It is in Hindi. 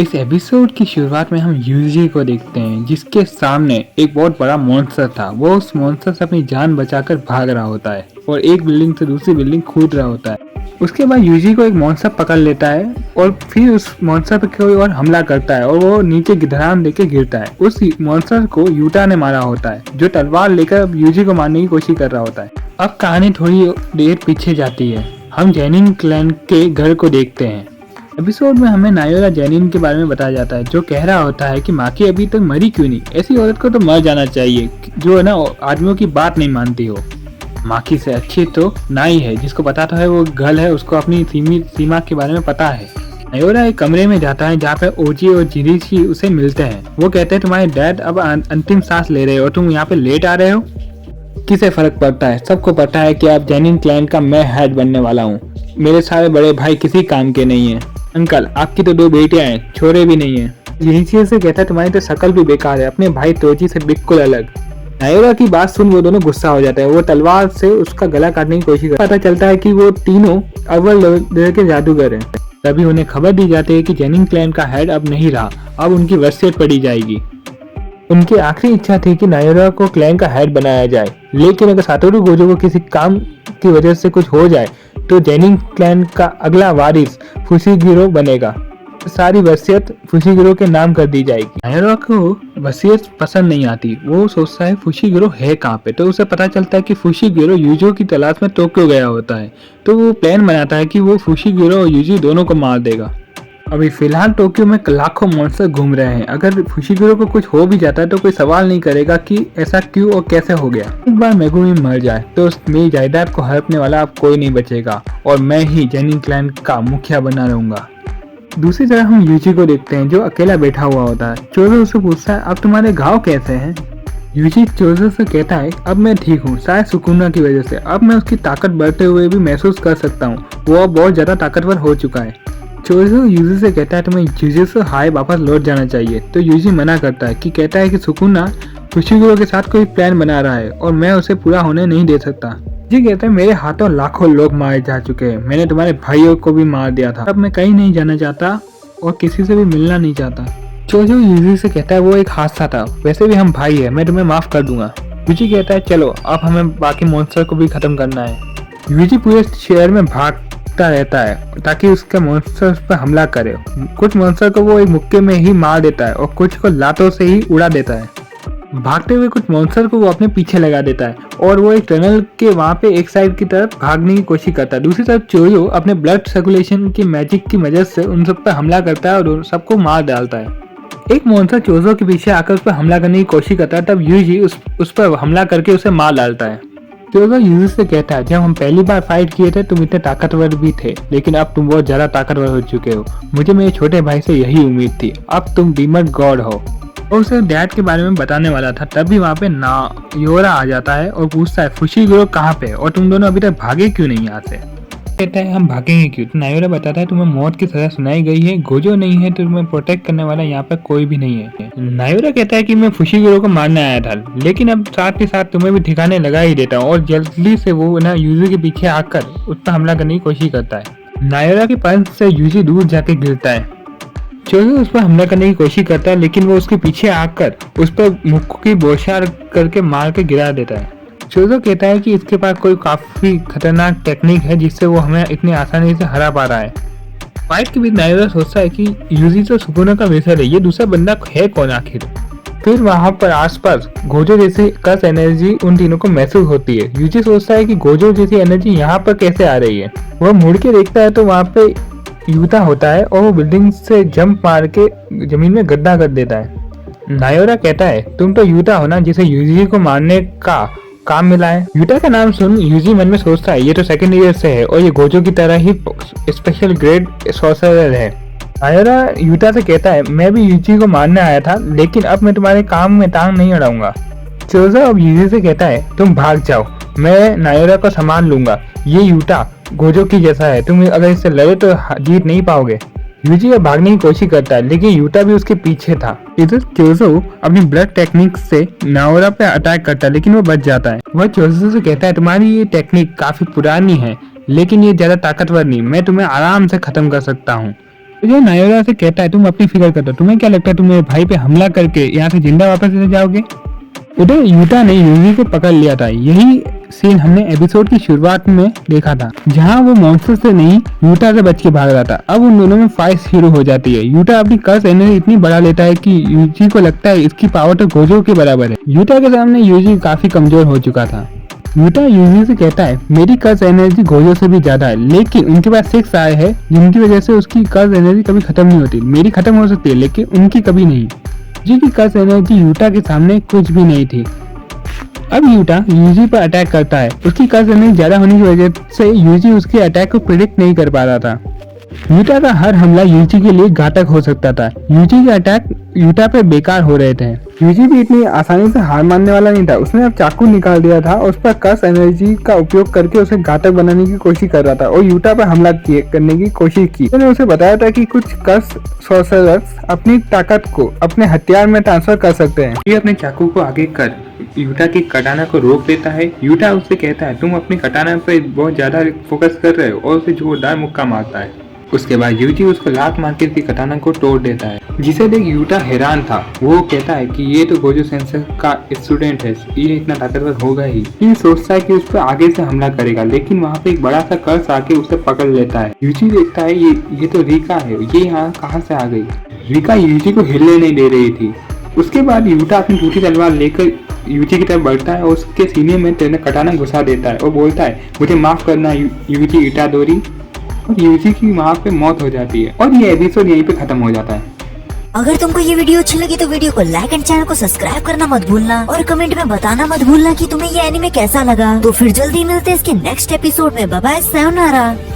इस एपिसोड की शुरुआत में हम यूजी को देखते हैं जिसके सामने एक बहुत बड़ा मॉन्स्टर था। वो उस मॉन्स्टर से अपनी जान बचाकर भाग रहा होता है और एक बिल्डिंग से दूसरी बिल्डिंग कूद रहा होता है। उसके बाद यूजी को एक मॉन्स्टर पकड़ लेता है और फिर उस मॉन्स्टर पर कोई और हमला करता है और वो नीचे गिधराम लेके गिरता है। उस मॉन्स्टर को यूटा ने मारा होता है जो तलवार लेकर अब यूजी को मारने की कोशिश कर रहा होता है। अब कहानी थोड़ी देर पीछे जाती है। हम जेनिन क्लैन के घर को देखते हैं। एपिसोड में हमें नायोरा जेनिन के बारे में बताया जाता है जो कह रहा होता है कि माकी अभी तक मरी क्यों नहीं। ऐसी औरत को तो मर जाना चाहिए जो है ना आदमियों की बात नहीं मानती हो। माकी से अच्छी तो नाई है जिसको पता तो है वो गर्ल है, उसको अपनी सीमा के बारे में पता है। नायोरा एक कमरे में जाता है जहाँ पे ओजी और जिरिची उसे मिलते हैं। वो कहते हैं तुम्हारे डैड अब अंतिम सांस ले रहे हो, तुम यहाँ पे लेट आ रहे हो। किसे फर्क पड़ता है, सबको पता है कि अब जेनिन क्लैन का मैं हेड बनने वाला हूँ। मेरे सारे बड़े भाई किसी काम के नहीं है। अंकल आपकी तो 2 बेटियां हैं, छोरे भी नहीं है। जिरिची से कहता है तुम्हारी तो शक्ल भी बेकार है, अपने भाई तोजी से बिल्कुल अलग। नायोरा की बात सुन वो दोनों गुस्सा हो जाते हैं। वो तलवार से उसका गला काटने की कोशिश करते हैं। पता चलता है कि वो तीनों अव्वल लेवल के जादूगर हैं। तभी उन्हें खबर दी जाती है कि जेनिन क्लैन का हेड अब नहीं रहा, अब उनकी वसीयत पड़ी जाएगी। उनकी आखिरी इच्छा थी कि नायोरा को क्लैन का हेड बनाया जाए, लेकिन अगर सातोरू गोजो को किसी काम की वजह से कुछ हो जाए तो जेनिन क्लैन का अगला वारिस फुशिगिरो बनेगा। सारी वसीयत फुशिगिरो के नाम कर दी जाएगी। नायोरा को वसीयत पसंद नहीं आती। वो सोचता है फुशिगिरो है कहाँ पे, तो उसे पता चलता है कि फुशिगिरो यूजो की तलाश में टोक्यो गया होता है। तो वो प्लान बनाता है कि वो फुशिगिरो और यूजी दोनों को मार देगा। अभी फिलहाल टोक्यो में लाखों मॉन्स्टर घूम रहे हैं। अगर फुशिगिरो को कुछ हो भी जाता है तो कोई सवाल नहीं करेगा कि ऐसा क्यों और कैसे हो गया। एक बार मेगुमी मर जाए तो मेरी जायदाद को हड़पने वाला अब कोई नहीं बचेगा और मैं ही जेनिन क्लैन का मुखिया बना रहूंगा। दूसरी तरफ हम यूजी को देखते हैं जो अकेला बैठा हुआ होता है। चोजो उससे पूछता है अब तुम्हारे घाव कैसे हैं। यूजी चोजो से कहता है अब मैं ठीक हूँ, शायद सुकुना की वजह से। अब मैं उसकी ताकत बढ़ते हुए भी महसूस कर सकता हूँ। वो अब बहुत ज्यादा ताकतवर हो चुका है। चोजो यूजी से कहता है तुम्हें जुजुत्सु हाई वापस लौट जाना चाहिए। तो यूजी मना करता है कि कहता है कि सुकुना फुशिगिरो के साथ कोई प्लान बना रहा है और मैं उसे पूरा होने नहीं दे सकता। जी कहता है मेरे हाथों लाखों लोग मारे जा चुके हैं, मैंने तुम्हारे भाइयों को भी मार दिया था। अब मैं कहीं नहीं जाना चाहता और किसी से भी मिलना नहीं चाहता। चोजो यूजी से कहता है वो एक हादसा था, वैसे भी हम भाई है, मैं तुम्हें माफ कर दूंगा। यूजी कहता है चलो अब हमें बाकी मॉन्स्टर को भी खत्म करना है। यूजी पूरे शहर में भागता रहता है ताकि उसके मॉन्स्टर्स पर हमला करे। कुछ मॉन्स्टर को वो एक मुक्के में ही मार देता है और कुछ को लातों से ही उड़ा देता है। भागते हुए कुछ मॉन्स्टर को वो अपने पीछे लगा देता है और वो एक टनल के वहां पे एक साइड की तरफ भागने की कोशिश करता है। दूसरी तरफ चोजो अपने ब्लड सर्कुलेशन की मैजिक की मदद से उन सब पर हमला करता है और सबको मार डालता है। एक मॉन्स्टर चोजो के पीछे आकर उस पर हमला करने की कोशिश करता है, तब यूजी उस पर हमला करके उसे मार डालता है। चोजो यूजी से कहता है जब हम पहली बार फाइट किए थे तुम इतने ताकतवर भी थे, लेकिन अब तुम बहुत ज्यादा ताकतवर हो चुके हो। मुझे मेरे छोटे भाई से यही उम्मीद थी, अब तुम डीमन गॉड हो। और उसे डैड के बारे में बताने वाला था, तभी वहाँ पे नायोरा आ जाता है और पूछता है फुशिगिरो कहाँ पे और तुम दोनों अभी तक भागे क्यों नहीं यहाँ से। कहता है हम भागेंगे क्यों। तो नायोरा बताता है तुम्हें मौत की सजा सुनाई गई है, गोजो नहीं है तो तुम्हें प्रोटेक्ट करने वाला यहाँ पे कोई भी नहीं है। नायोरा कहता है कि मैं फुशिगिरो को मारने आया था, लेकिन अब साथ ही साथ तुम्हें भी ठिकाने लगा ही देता हूँ। और जल्दी से वो ना यूजी के पीछे आकर उस पर हमला करने की कोशिश करता है। नायोरा के पंच से यूजी दूर जाके गिरता है। चोजो उस पर हमला करने की कोशिश करता है, लेकिन वो उसके पीछे आकर उस पर मुक्के की बौछार करके मार के गिरा देता है। चोजो कहता है कि इसके पास कोई काफी खतरनाक टेक्निक है जिससे वो हमें इतनी आसानी से हरा पा रहा है। फाइट के बीच नायोरा सोचता है कि यूजी तो सुकुना का वेसल है, ये दूसरा बंदा है कौन आखिर। फिर वहाँ पर आसपास गोजो जैसी कस एनर्जी उन तीनों को महसूस होती है। यूजी सोचता है कि गोजो जैसी एनर्जी यहाँ पर कैसे आ रही है। वह मुड़ के देखता है तो वहाँ पे यूता होता है और वो बिल्डिंग से जंप मार के जमीन में गड्ढा कर देता है। नायोरा कहता है तुम तो यूता हो ना जिसे यूजी को मारने का काम मिला है। यूटा का नाम सुन यूजी मन में सोचता है ये तो सेकंड ईयर से है और ये गोजो की तरह ही स्पेशल ग्रेड सॉर्सरर है। नायोरा यूटा से कहता है मैं भी यूजी को मारने आया था, लेकिन अब मैं तुम्हारे काम में टांग नहीं अड़ाऊंगा। चोजो अब यूजी से कहता है तुम भाग जाओ, मैं नायोरा को संभाल लूंगा। ये यूटा गोजो की जैसा है, तुम अगर इससे लड़े तो जीत नहीं पाओगे। यूजी अब भागने की कोशिश करता है, लेकिन यूटा भी उसके पीछे था। इधर चोजो अपनी ब्लड टेक्निक से नायोरा पे अटैक करता है, लेकिन वो बच जाता है। वह चोजो से कहता है तुम्हारी ये टेक्निक काफी पुरानी है, लेकिन ये ज्यादा ताकतवर नहीं, मैं तुम्हें आराम से खत्म कर सकता हूँ। तो जो नायोरा से कहता है तुम अपनी फिक्र करो, तुम्हें क्या लगता है तुम मेरे भाई पे हमला करके यहाँ से जिंदा वापस ले जाओगे। उधर यूटा ने यूजी को पकड़ लिया था। यही सीन हमने एपिसोड की शुरुआत में देखा था, जहाँ वो मॉन्स्टर से नहीं यूटा से बच के भाग रहा था। अब उन दोनों में फाइट शुरू हो जाती है। यूटा अपनी कर्स एनर्जी इतनी बढ़ा लेता है कि यूजी को लगता है इसकी पावर तो गोजो के बराबर है। यूटा के सामने यूजी काफी कमजोर हो चुका था। यूटा यूजी से कहता है मेरी कर्स एनर्जी गोजो से भी ज्यादा है, लेकिन उनके पास 6 आए हैं जिनकी वजह से उसकी कर्स एनर्जी कभी खत्म नहीं होती। मेरी खत्म हो सकती है लेकिन उनकी कभी नहीं। यूजी की कर्स एनर्जी यूटा के सामने कुछ भी नहीं थी। अब यूटा यूजी पर अटैक करता है। उसकी कर्स एनर्जी ज्यादा होने की वजह से यूजी उसके अटैक को प्रिडिक्ट नहीं कर पा रहा था। यूटा का हर हमला यूजी के लिए घातक हो सकता था। यूजी के अटैक यूटा पे बेकार हो रहे थे। यूजी भी इतनी आसानी से हार मानने वाला नहीं था। उसने अब चाकू निकाल दिया था और उस पर कर्स एनर्जी का उपयोग करके उसे घातक बनाने की कोशिश कर रहा था और यूटा पर हमला करने की कोशिश की। उसने उसे बताया था कि कुछ कर्स सॉर्सरर्स अपनी ताकत को अपने हथियार में ट्रांसफर कर सकते हैं। ये अपने चाकू को आगे कर यूटा की कटाना को रोक देता है। यूटा उससे कहता है तुम अपनी कटाना पर बहुत ज्यादा फोकस कर रहे हो और उसे जोरदार मुक्का मारता है। उसके बाद यूजी उसको लात मार के उसकी कटाना को तोड़ देता है, जिसे देख यूटा हैरान था। वो कहता है कि ये तो गोजो सेंसर का स्टूडेंट है, ये इतना ताकतवर होगा ही। ये सोचता है कि उस पर आगे से हमला करेगा, लेकिन वहाँ पे एक बड़ा सा कर्स आके उसे पकड़ लेता है। यूजी देखता है ये तो रिका है, ये यहाँ कहाँ से आ गई। रिका यूजी को हिलने नहीं दे रही थी। उसके बाद यूटा अपनी टूटी तलवार लेकर यूजी की तरफ बढ़ता है और उसके सीने में तेने कटाना घुसा देता है और बोलता है मुझे माफ करना यूजी इटादोरी। और यूजी की वहाँ पे मौत हो जाती है और ये एपिसोड यहीं पे खत्म हो जाता है। अगर तुमको ये वीडियो अच्छी लगी तो वीडियो को लाइक एंड चैनल को सब्सक्राइब करना मत भूलना और कमेंट में बताना मत भूलना कि तुम्हें ये एनीमे कैसा लगा। तो फिर जल्दी मिलते हैं इसके नेक्स्ट एपिसोड में। Bye bye, sayonara.